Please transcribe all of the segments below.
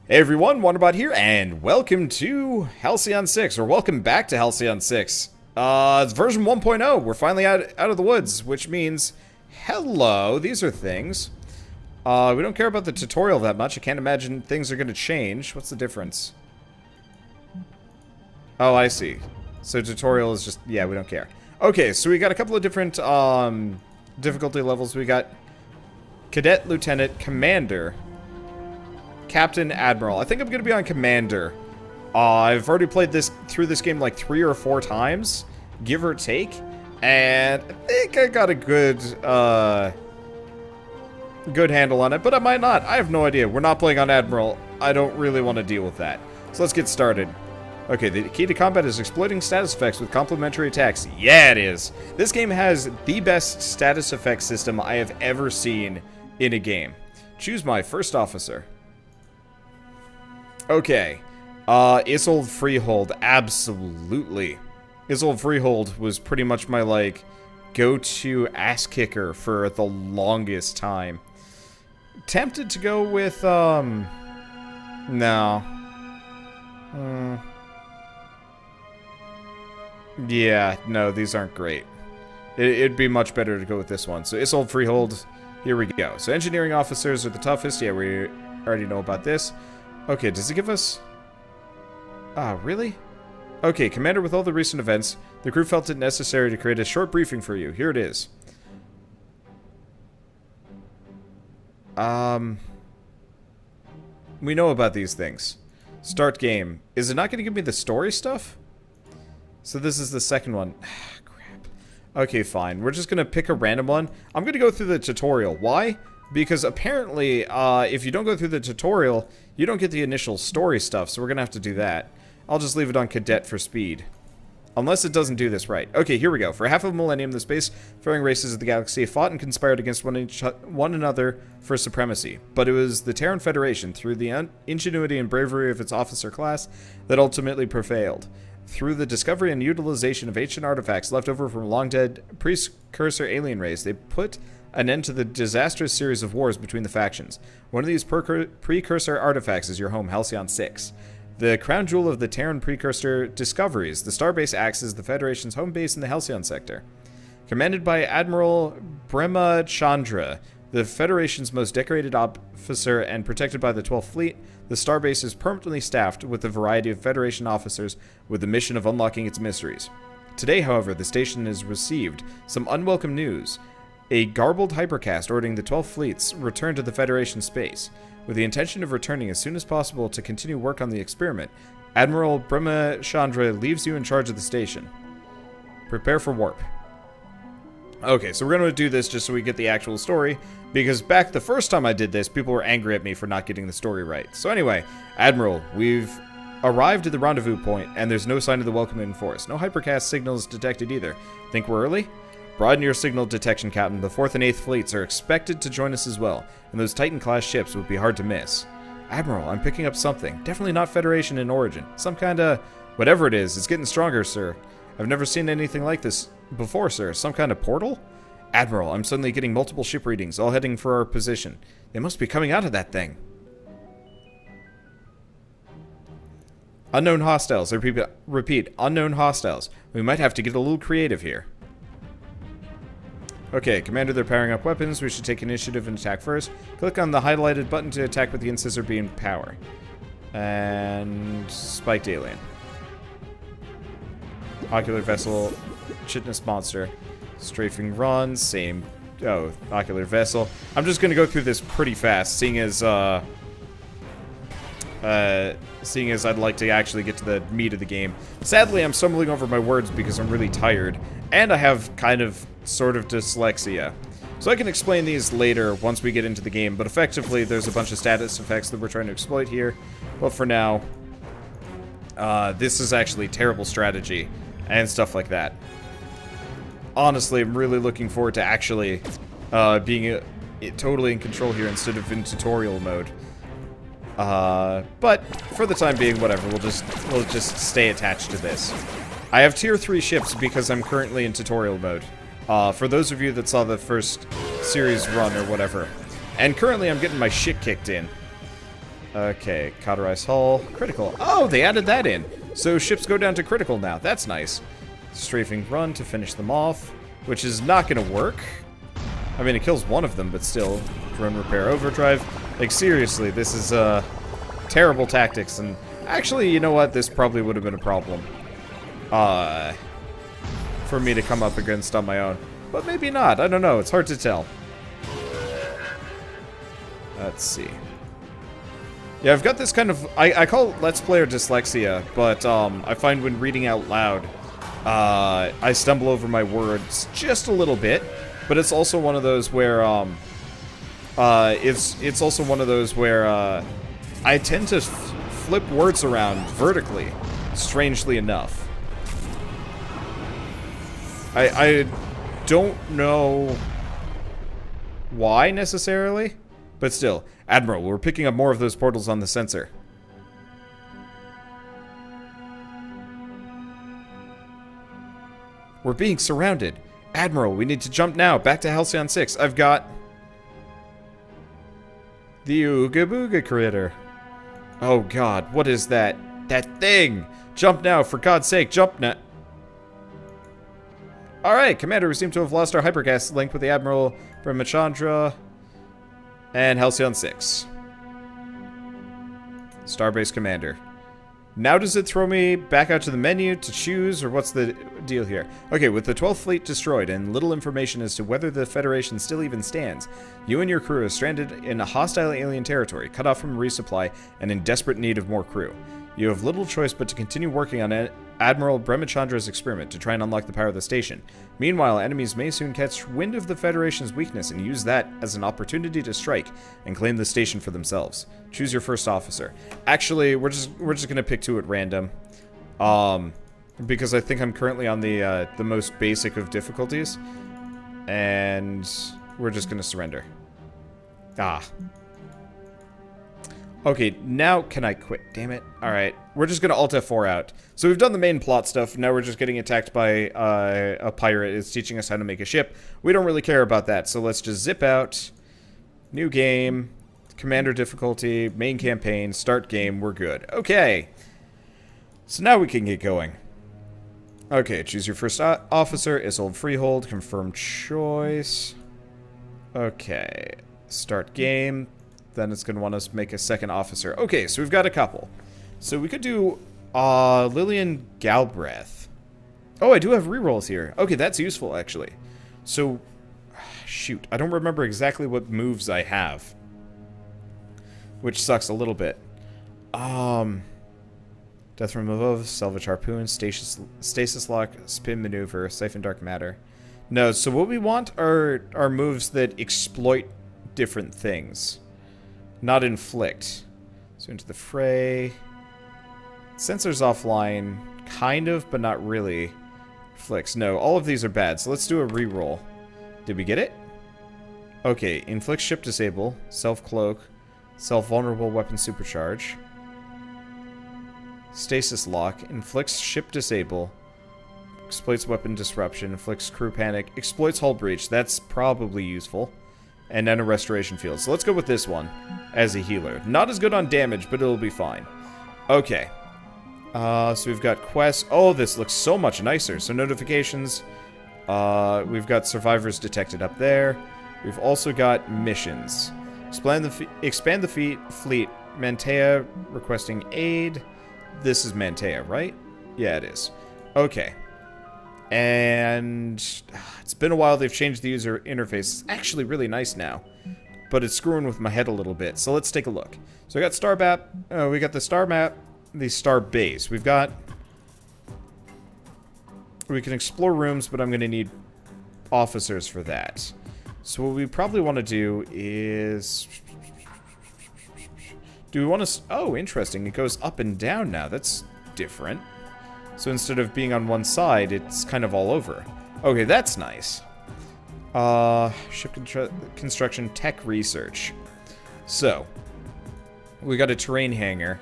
Hey everyone, Wonderbot here, and welcome to Halcyon 6, or welcome back to Halcyon 6. It's version 1.0. We're finally out of the woods, which means, hello, these are things. We don't care about the tutorial that much. I can't imagine things are going to change. What's the difference? Oh, I see. So tutorial is just, yeah, we don't care. Okay, so we got a couple of different difficulty levels. We got Cadet, Lieutenant, Commander, Captain, Admiral. I think I'm going to be on Commander. I've already played through this game like 3 or 4 times, give or take, and I think I got a good handle on it, but I might not. I have no idea. We're not playing on Admiral. I don't really want to deal with that. So let's get started. Okay, the key to combat is exploiting status effects with complementary attacks. Yeah, it is. This game has the best status effect system I have ever seen in a game. Choose my first officer. Okay, Isolde Freehold, absolutely. Isolde Freehold was pretty much my, like, go-to ass-kicker for the longest time. Tempted to go with, no. Yeah, no, these aren't great. It'd be much better to go with this one. So, Isolde Freehold, here we go. So, engineering officers are the toughest. Yeah, we already know about this. Okay, does it give us... really? Okay, Commander, with all the recent events, the crew felt it necessary to create a short briefing for you. Here it is. We know about these things. Start game. Is it not going to give me the story stuff? So this is the second one. Crap. Okay, fine. We're just going to pick a random one. I'm going to go through the tutorial. Why? Because apparently, if you don't go through the tutorial, you don't get the initial story stuff, so we're going to have to do that. I'll just leave it on Cadet for speed. Unless it doesn't do this right. Okay, here we go. For half a millennium, the space-faring races of the galaxy fought and conspired against one another for supremacy. But it was the Terran Federation, through the ingenuity and bravery of its officer class, that ultimately prevailed. Through the discovery and utilization of ancient artifacts left over from long-dead precursor alien race, they put an end to the disastrous series of wars between the factions. One of these precursor artifacts is your home, Halcyon 6. The crown jewel of the Terran precursor discoveries, the Starbase acts as the Federation's home base in the Halcyon sector. Commanded by Admiral Brema Chandra, the Federation's most decorated officer and protected by the 12th Fleet, the Starbase is permanently staffed with a variety of Federation officers with the mission of unlocking its mysteries. Today, however, the station has received some unwelcome news. A garbled hypercast ordering the 12th Fleet's return to the Federation space. With the intention of returning as soon as possible to continue work on the experiment, Admiral Brema Chandra leaves you in charge of the station. Prepare for warp. Okay, so we're going to do this just so we get the actual story, because back the first time I did this, people were angry at me for not getting the story right. So anyway, Admiral, we've arrived at the rendezvous point, and there's no sign of the welcome in force. No hypercast signals detected either. Think we're early? Broaden your signal detection, Captain. The 4th and 8th Fleets are expected to join us as well, and those Titan-class ships would be hard to miss. Admiral, I'm picking up something. Definitely not Federation in origin. Some kinda... whatever it is, it's getting stronger, sir. I've never seen anything like this before, sir. Some kind of portal? Admiral, I'm suddenly getting multiple ship readings, all heading for our position. They must be coming out of that thing. Unknown hostiles. Repeat, unknown hostiles. We might have to get a little creative here. Okay, Commander, they're powering up weapons. We should take initiative and attack first. Click on the highlighted button to attack with the incisor beam power. And... spiked alien. Ocular vessel. Chitness monster. Strafing run. Same... oh, ocular vessel. I'm just gonna go through this pretty fast, seeing as I'd like to actually get to the meat of the game. Sadly, I'm stumbling over my words because I'm really tired, and I have kind of, sort of dyslexia. So I can explain these later once we get into the game, but effectively there's a bunch of status effects that we're trying to exploit here. But for now, this is actually terrible strategy and stuff like that. Honestly, I'm really looking forward to actually being totally in control here instead of in tutorial mode. But for the time being, whatever. We'll just stay attached to this. I have tier 3 ships because I'm currently in tutorial mode. For those of you that saw the first series run or whatever. And currently I'm getting my shit kicked in. Okay, cauterized hull, critical. Oh, they added that in. So ships go down to critical now. That's nice. Strafing run to finish them off, which is not going to work. I mean, it kills one of them, but still. Drone repair overdrive. Like, seriously, this is terrible tactics. And actually, you know what? This probably would have been a problem for me to come up against on my own. But maybe not. I don't know. It's hard to tell. Let's see. Yeah, I've got this kind of... I call it Let's Player dyslexia, but I find when reading out loud, I stumble over my words just a little bit. But it's also one of those where... it's also one of those where I tend to flip words around vertically, strangely enough. I don't know why necessarily, but still. Admiral, we're picking up more of those portals on the sensor. We're being surrounded. Admiral, we need to jump now. Back to Halcyon 6. I've got... the Ooga Booga critter. Oh god, what is that? That thing! Jump now, for God's sake, jump now. Alright, Commander, we seem to have lost our hypercast link with the Admiral Brahmachandra and Halcyon 6. Starbase Commander. Now does it throw me back out to the menu to choose, or what's the deal here? Okay, with the 12th fleet destroyed and little information as to whether the Federation still even stands, you and your crew are stranded in a hostile alien territory, cut off from resupply, and in desperate need of more crew. You have little choice but to continue working on Admiral Brahmachandra's experiment to try and unlock the power of the station. Meanwhile, enemies may soon catch wind of the Federation's weakness and use that as an opportunity to strike and claim the station for themselves. Choose your first officer. Actually, we're just gonna pick two at random, because I think I'm currently on the most basic of difficulties, and we're just gonna surrender. Ah. Okay, now can I quit? Damn it. Alright, we're just gonna Alt F4 out. So we've done the main plot stuff, now we're just getting attacked by a pirate. It's teaching us how to make a ship. We don't really care about that, so let's just zip out. New game. Commander difficulty. Main campaign. Start game. We're good. Okay. So now we can get going. Okay, choose your first officer. Isolde Freehold. Confirm choice. Okay. Start game. Then it's going to want us to make a second officer. Okay, so we've got a couple. So we could do Lillian Galbraith. Oh, I do have rerolls here. Okay, that's useful, actually. So, shoot. I don't remember exactly what moves I have, which sucks a little bit. Death from above, salvage harpoon, stasis lock, spin maneuver, siphon dark matter. No, so what we want are moves that exploit different things. Not inflict. So into the fray. Sensors offline. Kind of, but not really. Inflicts. No, all of these are bad. So let's do a reroll. Did we get it? Okay. Inflict ship disable. Self-cloak. Self-vulnerable weapon supercharge. Stasis lock. Inflicts ship disable. Exploits weapon disruption. Inflicts crew panic. Exploits hull breach. That's probably useful. And then a restoration field. So let's go with this one as a healer. Not as good on damage, but it'll be fine. Okay. So we've got quests. Oh, this looks so much nicer. So notifications. We've got survivors detected up there. We've also got missions. Expand the fleet. Mantea requesting aid. This is Mantea, right? Yeah, it is. Okay. And it's been a while. They've changed the user interface. It's actually really nice now, but it's screwing with my head a little bit. So let's take a look. So we got star map. We got the star map, the star base. We can explore rooms, but I'm going to need officers for that. So what we probably want to do is, do we want to? Oh, interesting. It goes up and down now. That's different. So instead of being on one side, it's kind of all over. Okay, that's nice. Ship construction tech research. So, we got a terrain hangar.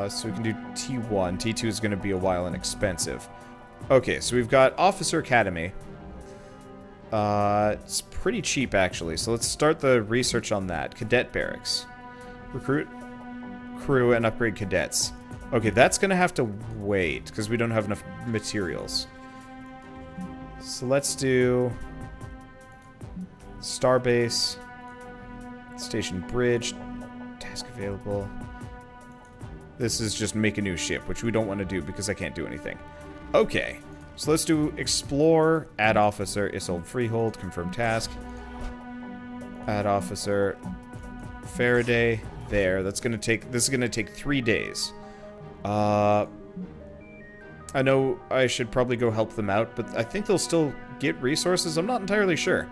So we can do T1. T2 is going to be a while and expensive. Okay, so we've got Officer Academy. It's pretty cheap, actually. So let's start the research on that. Cadet Barracks. Recruit crew and upgrade cadets. Okay, that's gonna have to wait, because we don't have enough materials. So let's do Starbase, Station Bridge, task available. This is just make a new ship, which we don't want to do because I can't do anything. Okay, so let's do Explore, Add Officer, Isolde Freehold, Confirm Task. Add Officer, Faraday, there. This is gonna take 3 days. I know I should probably go help them out, but I think they'll still get resources. I'm not entirely sure.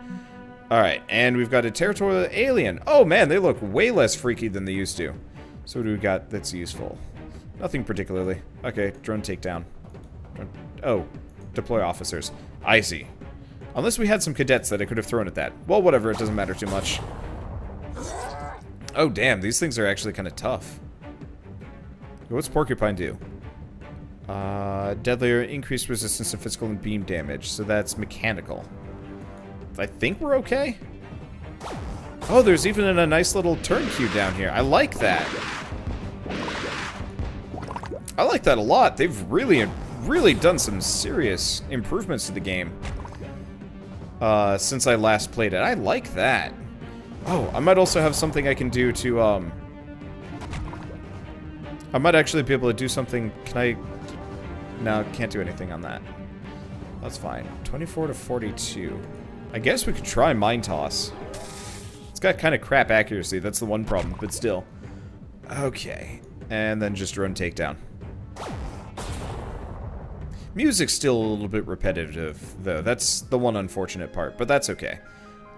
Alright, and we've got a territorial alien. Oh man, they look way less freaky than they used to. So what do we got that's useful? Nothing particularly. Okay, drone takedown. Oh, deploy officers. I see. Unless we had some cadets that I could have thrown at that. Well, whatever, it doesn't matter too much. Oh damn, these things are actually kind of tough. What's Porcupine do? Deadlier, increased resistance to physical and beam damage, so that's mechanical. I think we're okay. Oh, there's even a nice little turn queue down here. I like that. I like that a lot. They've really done some serious improvements to the game since I last played it. I like that. Oh, I might also have something I can do to, I might actually be able to do something. Can I? No, can't do anything on that. That's fine. 24 to 42. I guess we could try Mine Toss. It's got kind of crap accuracy. That's the one problem, but still. Okay. And then just Drone Takedown. Music's still a little bit repetitive, though. That's the one unfortunate part, but that's okay.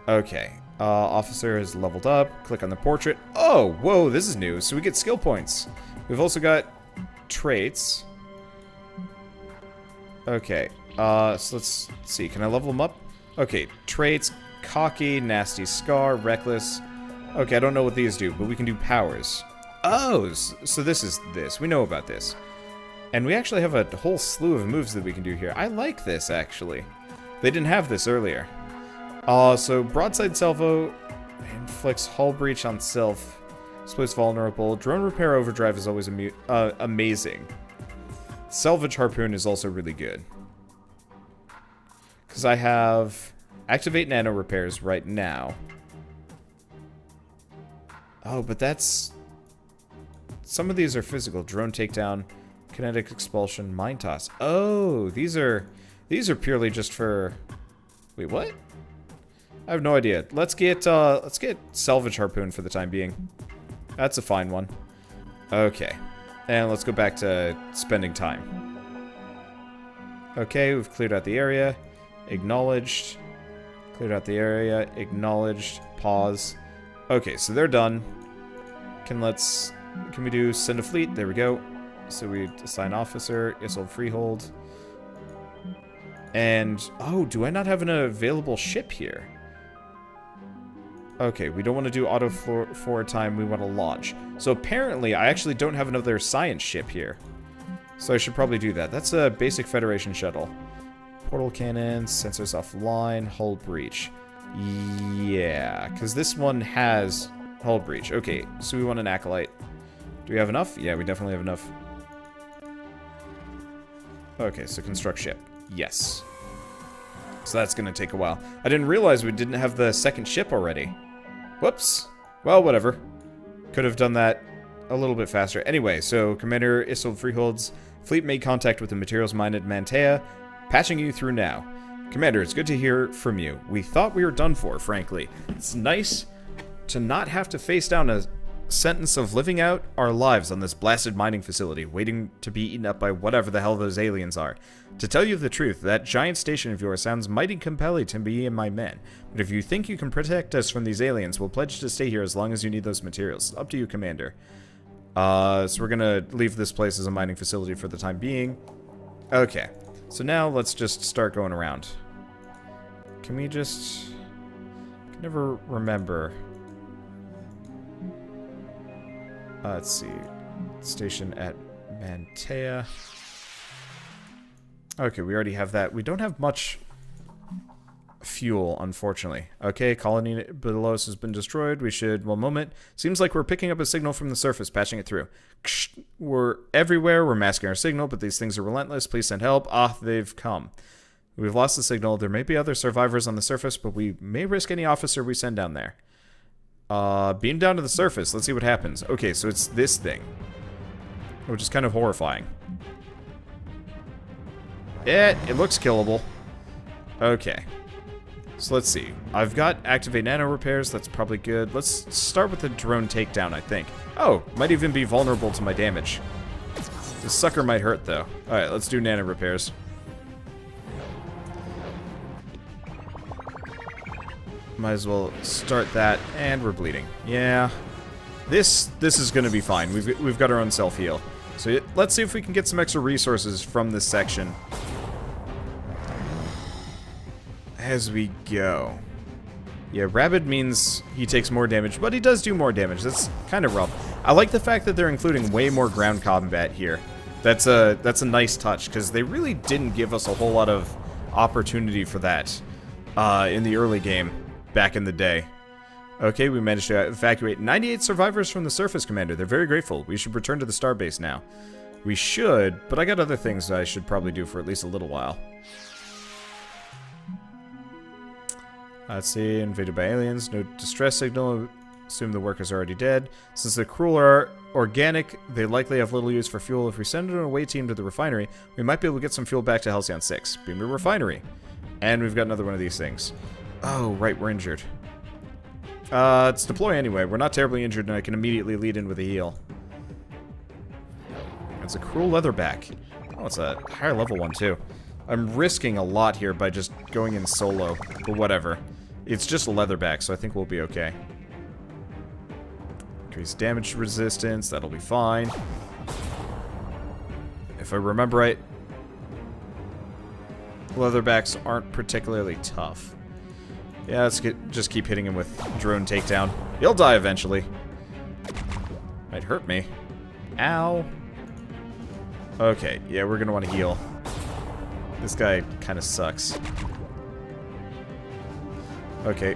Okay. Officer is leveled up. Click on the portrait. Oh, whoa, this is new. So we get skill points. We've also got traits. Okay. So let's see. Can I level them up? Okay. Traits. Cocky, Nasty Scar, Reckless. Okay, I don't know what these do, but we can do powers. Oh, so this is this. We know about this. And we actually have a whole slew of moves that we can do here. I like this, actually. They didn't have this earlier. So Broadside Salvo inflicts hull breach on self. Splits vulnerable. Drone Repair Overdrive is always amazing. Salvage Harpoon is also really good. Because I have Activate Nano Repairs right now. Oh, but that's... Some of these are physical. Drone Takedown, Kinetic Expulsion, Mine Toss. Oh, these are purely just for... Wait, what? I have no idea. Let's get Salvage Harpoon for the time being. That's a fine one. Okay. And let's go back to spending time. Okay, we've cleared out the area. Acknowledged. Cleared out the area. Acknowledged. Pause. Okay, so they're done. Can we do send a fleet? There we go. So we assign officer, Isolde Freehold. And, oh, do I not have an available ship here? Okay, we don't want to do auto forward time, we want to launch. So apparently, I actually don't have another science ship here. So I should probably do that. That's a basic Federation shuttle. Portal cannon, sensors offline, hull breach. Yeah, because this one has hull breach. Okay, so we want an acolyte. Do we have enough? Yeah, we definitely have enough. Okay, so construct ship. Yes. So that's going to take a while. I didn't realize we didn't have the second ship already. Whoops. Well, whatever. Could have done that a little bit faster. Anyway, so Commander Isolde Freehold's fleet made contact with the materials mine at Mantea. Patching you through now. Commander, it's good to hear from you. We thought we were done for, frankly. It's nice to not have to face down a sentence of living out our lives on this blasted mining facility, waiting to be eaten up by whatever the hell those aliens are. To tell you the truth, that giant station of yours sounds mighty compelling to me and my men. But if you think you can protect us from these aliens, we'll pledge to stay here as long as you need those materials. Up to you, Commander. So we're gonna leave this place as a mining facility for the time being. Okay. So now let's just start going around. Can we just... I can never remember. Let's see. Station at Mantea. Okay, we already have that. We don't have much fuel, unfortunately. Okay, colony below us has been destroyed. We should... One moment. Seems like we're picking up a signal from the surface, patching it through. We're everywhere. We're masking our signal, but these things are relentless. Please send help. Ah, they've come. We've lost the signal. There may be other survivors on the surface, but we may risk any officer we send down there. Beam down to the surface. Let's see what happens. Okay, so it's this thing. Which is kind of horrifying. It looks killable. Okay. So let's see. I've got activate nano repairs. That's probably good. Let's start with the drone takedown, I think. Oh, might even be vulnerable to my damage. This sucker might hurt, though. Alright, let's do nano repairs. Might as well start that, and we're bleeding. Yeah. This is going to be fine. We've got our own self-heal. So let's see if we can get some extra resources from this section as we go. Yeah, rabid means he takes more damage, but he does do more damage. That's kind of rough. I like the fact that they're including way more ground combat here. That's a nice touch, because they really didn't give us a whole lot of opportunity for that in the early game, back in the day. Okay, we managed to evacuate 98 survivors from the surface, Commander. They're very grateful. We should return to the Starbase now. We should, but I got other things that I should probably do for at least a little while. Let's see, invaded by aliens, no distress signal, assume the workers are already dead. Since the crew are organic, they likely have little use for fuel. If we send an away team to the refinery, we might be able to get some fuel back to Halcyon 6. Beam to refinery. And we've got another one of these things. Oh, right, we're injured. Let's deploy anyway. We're not terribly injured, and I can immediately lead in with a heal. It's a cruel leatherback. Oh, it's a higher level one, too. I'm risking a lot here by just going in solo, but whatever. It's just a leatherback, so I think we'll be okay. Increase damage resistance, that'll be fine. If I remember right, leatherbacks aren't particularly tough. Yeah, let's just keep hitting him with drone takedown. He'll die eventually. Might hurt me. Ow. Okay, yeah, we're gonna want to heal. This guy kind of sucks. Okay.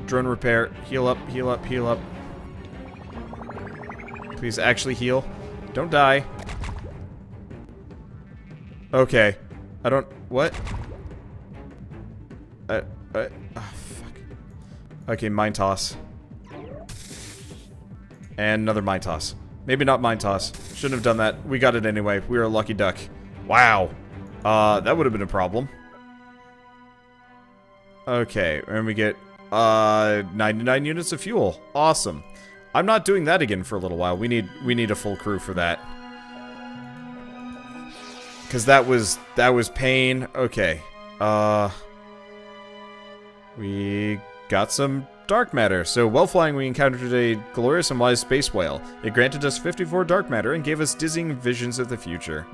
Drone repair. Heal up, heal up, heal up. Please actually heal. Don't die. Okay. I don't... What? Oh, fuck. Okay, mine toss. And another mine toss. Maybe not mine toss. Shouldn't have done that. We got it anyway. We were a lucky duck. Wow. That would have been a problem. Okay, and we get 99 units of fuel. Awesome. I'm not doing that again for a little while. We need a full crew for that. Cause that was pain. Okay. We got some dark matter. So while flying, we encountered a glorious and wise space whale. It granted us 54 dark matter and gave us dizzying visions of the future.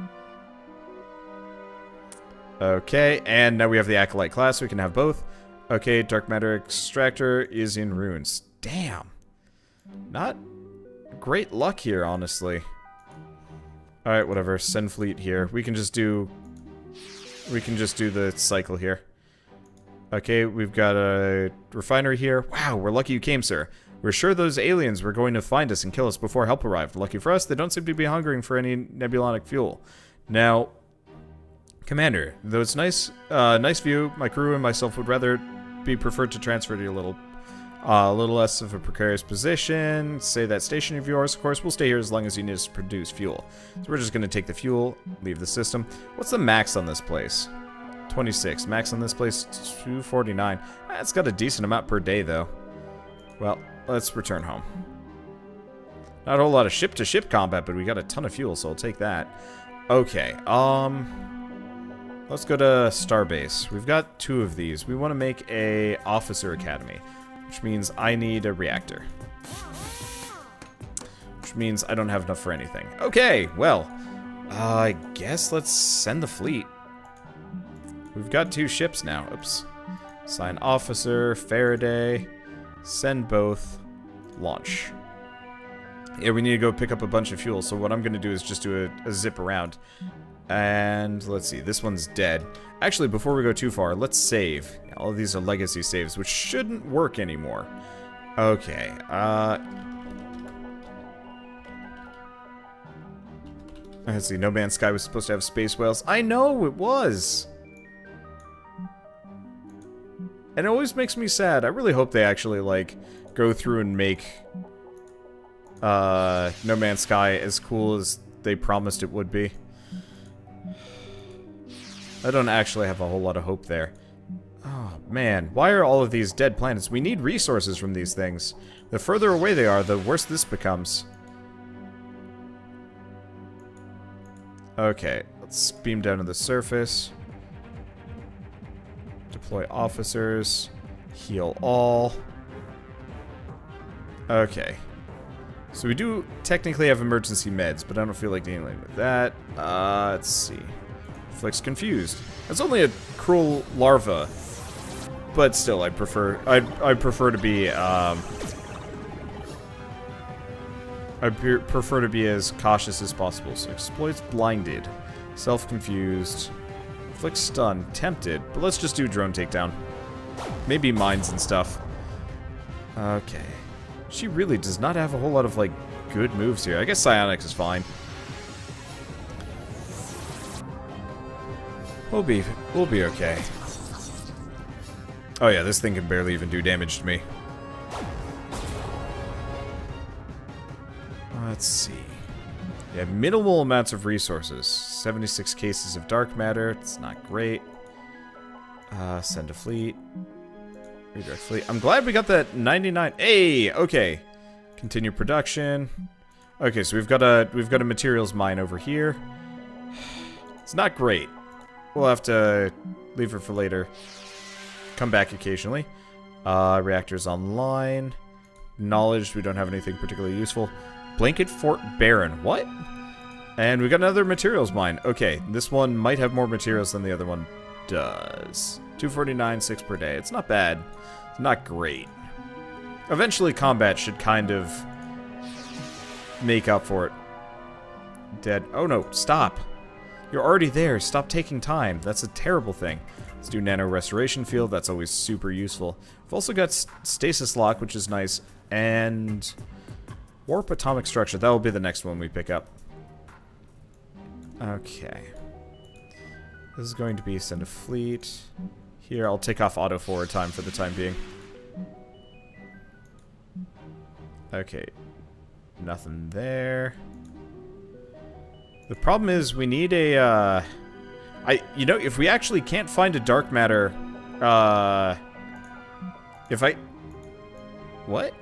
Okay, and now we have the Acolyte class, so we can have both. Okay, Dark Matter Extractor is in ruins. Damn. Not great luck here, honestly. Alright, whatever. Send fleet here. We can just do the cycle here. Okay, we've got a refinery here. Wow, we're lucky you came, sir. We're sure those aliens were going to find us and kill us before help arrived. Lucky for us, they don't seem to be hungering for any nebulonic fuel. Now... Commander, though it's nice view, my crew and myself would rather be preferred to transfer to a little less of a precarious position. Say that station of yours. Of course, we'll stay here as long as you need us to produce fuel. So we're just going to take the fuel, leave the system. What's the max on this place? 26. Max on this place, 249. It's got a decent amount per day, though. Well, let's return home. Not a whole lot of ship-to-ship combat, but we got a ton of fuel, so I'll take that. Okay, let's go to Starbase. We've got 2 of these. We want to make a officer academy, which means I need a reactor. Which means I don't have enough for anything. Okay, well, I guess let's send the fleet. We've got 2 ships now. Oops. Assign officer, Faraday, send both, launch. Yeah, we need to go pick up a bunch of fuel, so what I'm going to do is just do a zip around. And let's see, this one's dead. Actually, before we go too far, let's save. All of these are legacy saves, which shouldn't work anymore. Okay, let's see, No Man's Sky was supposed to have space whales. I know, it was! And it always makes me sad. I really hope they actually, like, go through and make No Man's Sky as cool as they promised it would be. I don't actually have a whole lot of hope there. Oh, man. Why are all of these dead planets? We need resources from these things. The further away they are, the worse this becomes. Okay, let's beam down to the surface. Deploy officers. Heal all. Okay. So we do technically have emergency meds, but I don't feel like dealing with that. Let's see. Flick's confused. It's only a cruel larva. But still, I'd prefer to be, I'd prefer to be as cautious as possible. So exploits blinded. Self-confused. Flick's stunned. Tempted. But let's just do drone takedown. Maybe mines and stuff. Okay. She really does not have a whole lot of, like, good moves here. I guess psionics is fine. We'll be okay. Oh yeah, this thing can barely even do damage to me. Let's see. Yeah, minimal amounts of resources. 76 cases of dark matter. It's not great. Send a fleet. Redirect fleet. I'm glad we got that 99. Hey, okay. Continue production. Okay, so we've got a materials mine over here. It's not great. We'll have to leave it for later. Come back occasionally. Reactors online. Knowledge, we don't have anything particularly useful. Blanket Fort Barren. What? And we got another materials mine. Okay, this one might have more materials than the other one does. 249, 6 per day. It's not bad. It's not great. Eventually combat should kind of make up for it. Dead. Oh no, stop. You're already there. Stop taking time. That's a terrible thing. Let's do nano restoration field. That's always super useful. We've also got stasis lock, which is nice, and warp atomic structure. That will be the next one we pick up. Okay. This is going to be send a fleet. Here, I'll take off auto forward time for the time being. Okay. Nothing there. The problem is we need a, you know, if we actually can't find a dark matter, what?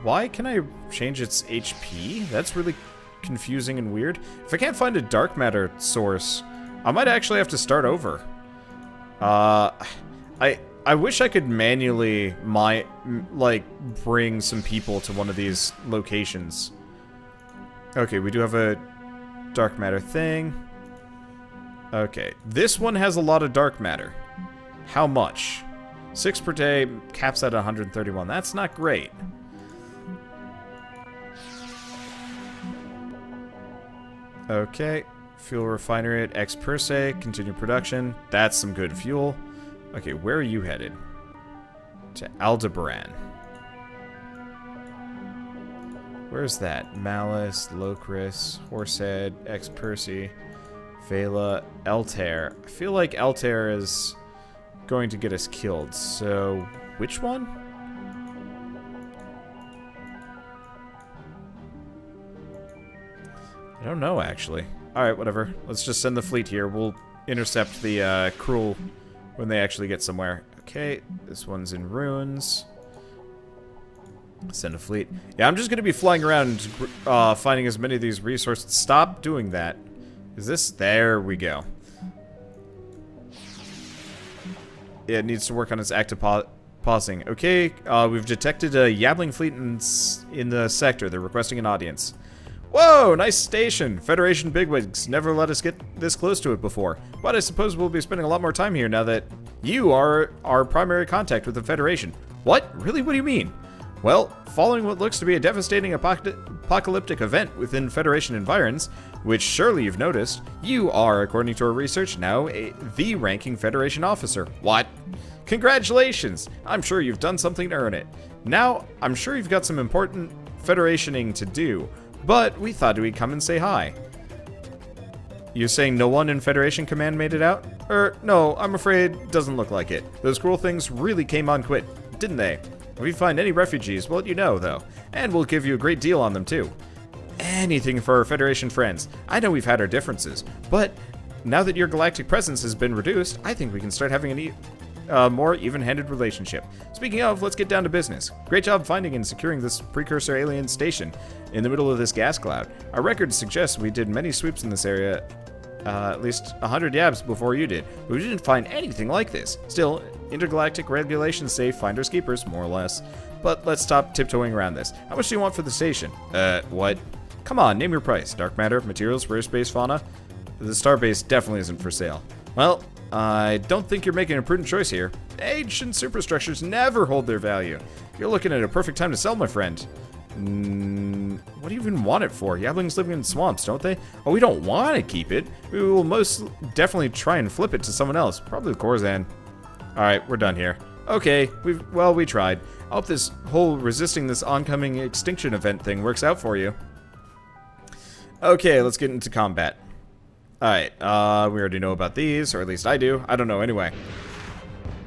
Why can I change its HP? That's really confusing and weird. If I can't find a dark matter source, I might actually have to start over. I wish I could manually, bring some people to one of these locations. Okay, we do have a dark matter thing. Okay, this one has a lot of dark matter. How much? 6 per day, caps at 131. That's not great. Okay, fuel refinery at X per se, continue production. That's some good fuel. Okay, where are you headed? To Aldebaran. Where's that? Malice, Locris, Horsehead, X Percy, Vela, Altair. I feel like Altair is going to get us killed, so which one? I don't know, actually. Alright, whatever. Let's just send the fleet here. We'll intercept the Cruel when they actually get somewhere. Okay, this one's in ruins. Send a fleet. Yeah, I'm just going to be flying around finding as many of these resources. Stop doing that. Is this? There we go. It needs to work on its active pausing. Okay, we've detected a Yabling fleet in the sector. They're requesting an audience. Whoa, nice station. Federation bigwigs never let us get this close to it before. But I suppose we'll be spending a lot more time here now that you are our primary contact with the Federation. What? Really? What do you mean? Well, following what looks to be a devastating apocalyptic event within Federation environs, which surely you've noticed, you are, according to our research, now the ranking Federation officer. What? Congratulations! I'm sure you've done something to earn it. Now, I'm sure you've got some important Federationing to do, but we thought we'd come and say hi. You saying no one in Federation Command made it out? No, I'm afraid it doesn't look like it. Those cruel things really came on quick, didn't they? If we find any refugees, we'll let you know, though. And we'll give you a great deal on them, too. Anything for our Federation friends. I know we've had our differences, but now that your galactic presence has been reduced, I think we can start having a more even-handed relationship. Speaking of, let's get down to business. Great job finding and securing this precursor alien station in the middle of this gas cloud. Our records suggest we did many sweeps in this area, at least 100 yabs before you did, but we didn't find anything like this. Still, intergalactic regulations say finders keepers, more or less. But let's stop tiptoeing around this. How much do you want for the station? What? Come on, name your price. Dark matter, materials, rare space fauna? The Starbase definitely isn't for sale. Well, I don't think you're making a prudent choice here. Ancient superstructures never hold their value. You're looking at a perfect time to sell, my friend. What do you even want it for? Yablings living in swamps, don't they? Oh, we don't want to keep it. We will most definitely try and flip it to someone else. Probably the Corzan. Alright, we're done here. Okay, we tried. I hope this whole resisting this oncoming extinction event thing works out for you. Okay, let's get into combat. Alright, we already know about these, or at least I do. I don't know, anyway.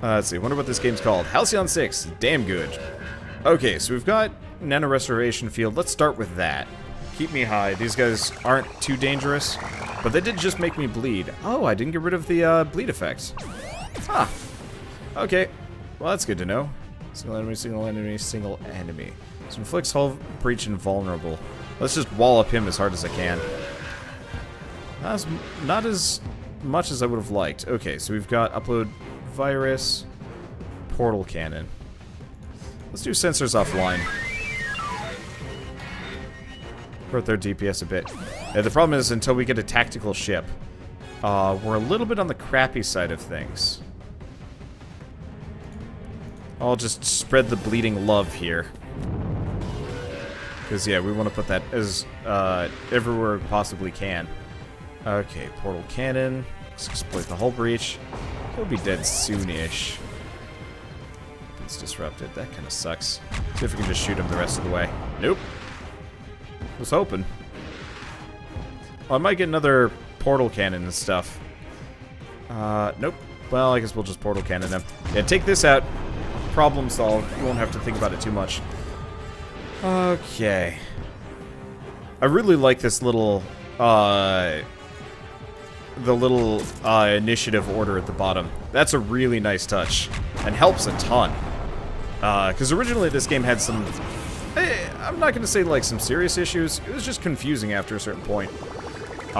Let's see, wonder what this game's called. Halcyon 6, damn good. Okay, so we've got Nano Restoration Field. Let's start with that. Keep me high. These guys aren't too dangerous, but they did just make me bleed. Oh, I didn't get rid of the bleed effects. Huh. Okay, well that's good to know. Single enemy, single enemy, single enemy. So inflicts hull breach and vulnerable. Let's just wallop him as hard as I can. Not as much as I would have liked. Okay, so we've got upload virus, portal cannon. Let's do sensors offline. Hurt their DPS a bit. Yeah, the problem is until we get a tactical ship, we're a little bit on the crappy side of things. I'll just spread the bleeding love here. Because, yeah, we want to put that as everywhere we possibly can. Okay, portal cannon. Let's exploit the hull breach. He'll be dead soon-ish. It's disrupted. That kind of sucks. See if we can just shoot him the rest of the way. Nope. Was hoping. Oh, I might get another portal cannon and stuff. Nope. Well, I guess we'll just portal cannon him. Yeah, take this out. Problem solved. You won't have to think about it too much. Okay. I really like this little, initiative order at the bottom. That's a really nice touch. And helps a ton. Because originally this game had some... I'm not going to say, like, some serious issues. It was just confusing after a certain point. It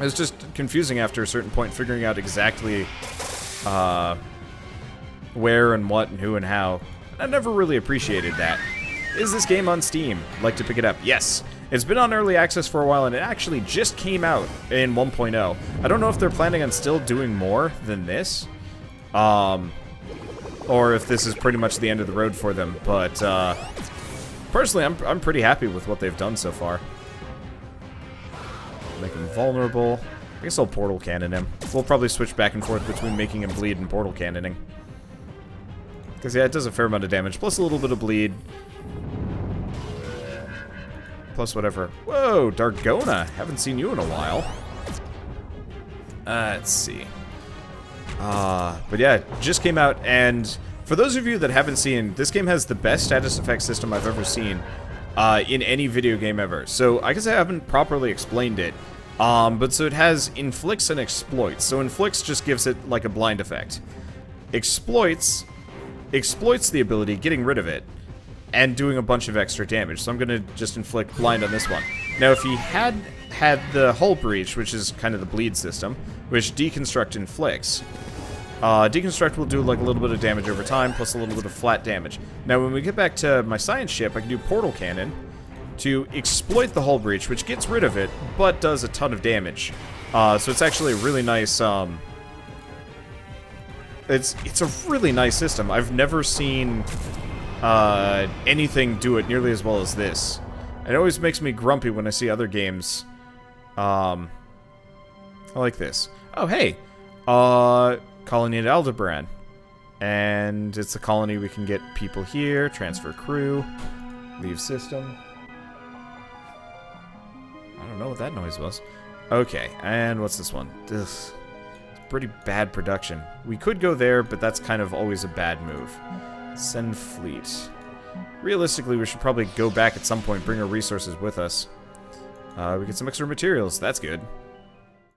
was just confusing after a certain point, figuring out exactly, where and what and who and how. I never really appreciated that. Is this game on Steam? Like to pick it up? Yes. It's been on early access for a while, and it actually just came out in 1.0. I don't know if they're planning on still doing more than this. Or if this is pretty much the end of the road for them, but, personally, I'm pretty happy with what they've done so far. Make him vulnerable. I guess I'll portal cannon him. We'll probably switch back and forth between making him bleed and portal cannoning. Because, yeah, it does a fair amount of damage, plus a little bit of bleed. Plus whatever. Whoa, Dargona! Haven't seen you in a while. Let's see. But yeah, just came out, and for those of you that haven't seen, this game has the best status effect system I've ever seen in any video game ever. So I guess I haven't properly explained it. But so it has inflicts and exploits. So inflicts just gives it like a blind effect. Exploits the ability, getting rid of it, and doing a bunch of extra damage. So I'm gonna just inflict blind on this one. Now if he had the hull breach, which is kind of the bleed system, which deconstruct inflicts, deconstruct will do like a little bit of damage over time, plus a little bit of flat damage. Now when we get back to my science ship, I can do portal cannon to exploit the hull breach, which gets rid of it, but does a ton of damage. So it's actually a really nice, it's a really nice system. I've never seen anything do it nearly as well as this. It always makes me grumpy when I see other games. I like this. Oh, hey. Colony at Aldebaran. And it's a colony we can get people here. Transfer crew. Leave system. I don't know what that noise was. Okay, and what's this one? Ugh. It's pretty bad production. We could go there, but that's kind of always a bad move. Send fleet. Realistically, we should probably go back at some point, bring our resources with us. We get some extra materials. That's good.